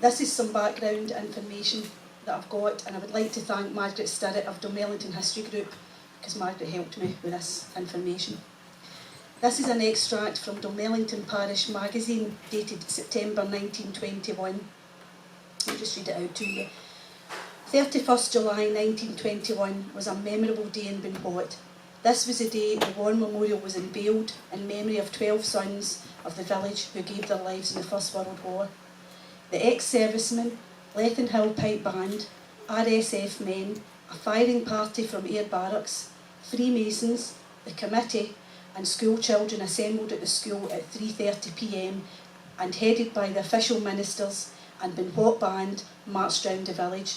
This is some background information that I've got, and I would like to thank Margaret Stirrett of Dalmellington History Group, because Margaret helped me with this information. This is an extract from Dalmellington Parish Magazine dated September 1921. I'll just read it out to you. 31st July 1921 was a memorable day in Benwhat. This was the day the War Memorial was unveiled in memory of 12 sons of the village who gave their lives in the First World War. The ex-servicemen, Lethen Hill Pipe Band, RSF men, a firing party from Ayr Barracks, Freemasons, the committee and school children assembled at the school at 3:30 p.m. and headed by the official ministers and Benwhat Band marched round the village.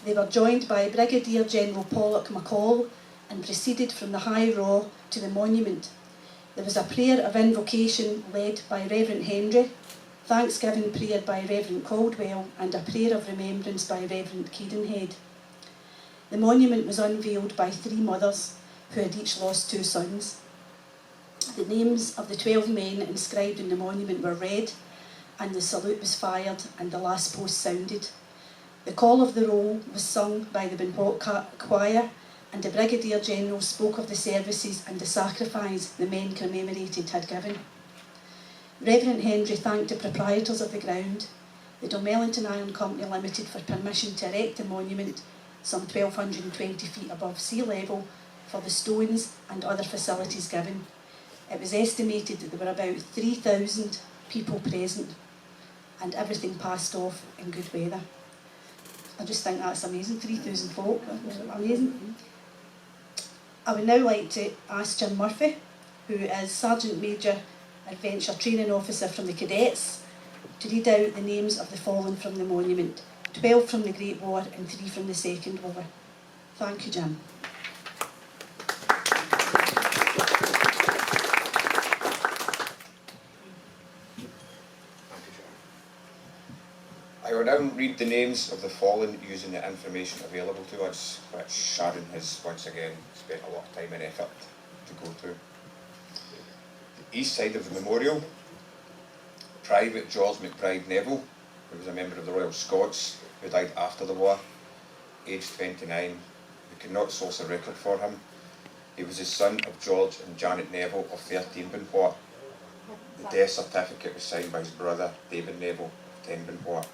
They were joined by Brigadier General Pollock MacColl and proceeded from the High Raw to the monument. There was a prayer of invocation led by Reverend Henry, thanksgiving prayer by Reverend Caldwell and a prayer of remembrance by Reverend Cadenhead. The monument was unveiled by 3 mothers who had each lost 2 sons. The names of the 12 men inscribed in the monument were read and the salute was fired and the last post sounded. The call of the roll was sung by the Benwhat choir and the Brigadier General spoke of the services and the sacrifice the men commemorated had given. Reverend Henry thanked the proprietors of the ground, the Dalmellington Iron Company Limited, for permission to erect the monument some 1,220 feet above sea level for the stones and other facilities given. It was estimated that there were about 3,000 people present and everything passed off in good weather. I just think that's amazing, 3,000 folk, amazing. I would now like to ask Jim Murphy, who is Sergeant Major Adventure Training Officer from the Cadets, to read out the names of the fallen from the monument, 12 from the Great War and 3 from the Second War. Thank you, Jim. I will now read the names of the fallen using the information available to us, which Sharon has once again spent a lot of time and effort to go through. The east side of the memorial, Private George McBride Neville, who was a member of the Royal Scots, who died after the war, aged 29. We could not source a record for him. He was the son of George and Janet Neville of 13 Benwhat. The death certificate was signed by his brother David Neville of 10 Benwhat.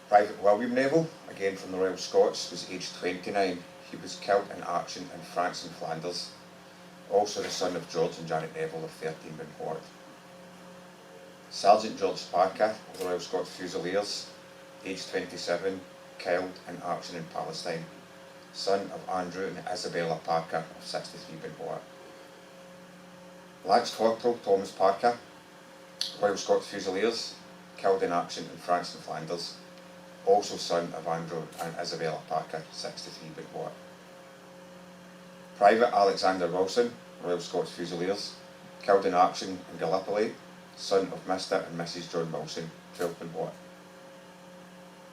Private William Neville, again from the Royal Scots, was aged 29. He was killed in action in France and Flanders. Also the son of George and Janet Neville of 13 Benwhat. Sergeant George Parker of the Royal Scots Fusiliers, aged 27, killed in action in Palestine. Son of Andrew and Isabella Parker of 63 Benwhat. Lance Corporal Thomas Parker, Royal Scots Fusiliers, killed in action in France and Flanders. Also son of Andrew and Isabella Parker, 63 Benwhat. Private Alexander Wilson, Royal Scots Fusiliers, killed in action in Gallipoli, son of Mr and Mrs John Wilson, 12 Benwhat.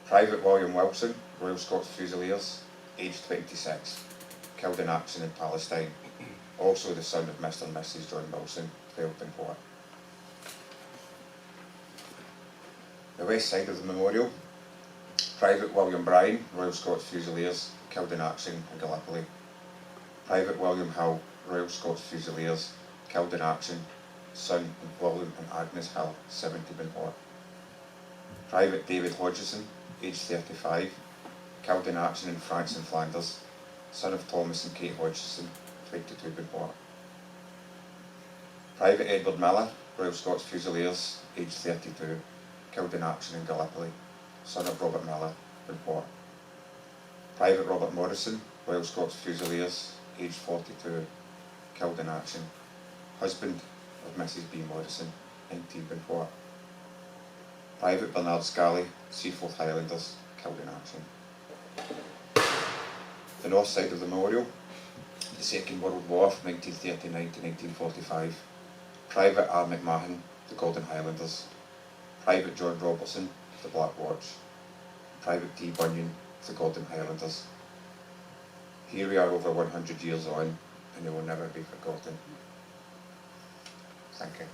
Private William Wilson, Royal Scots Fusiliers, aged 26, killed in action in Palestine, also the son of Mr and Mrs John Wilson, 12 Benwhat. The west side of the memorial, Private William Bryan, Royal Scots Fusiliers, killed in action in Gallipoli. Private William Hill, Royal Scots Fusiliers, killed in action, son of William and Agnes Hill, 70 Benwhat. Private David Hodgson, aged 35, killed in action in France and Flanders, son of Thomas and Kate Hodgson, 22 Benwhat. Private Edward Miller, Royal Scots Fusiliers, aged 32, killed in action in Gallipoli, son of Robert Miller, Benwhat. Private Robert Morrison, Royal Scots Fusiliers, aged 42, killed in action, husband of Mrs B Morrison, 19 Benwhat. Private Bernard Scally, Seaforth Highlanders, killed in action. The north side of the memorial, the Second World War from 1939 to 1945. Private R. McMahon, the Golden Highlanders. Private John Robertson, the Black Watch. Private T. Bunyan, the Golden Highlanders. Here we are over 100 years on, and they will never be forgotten. Thank you.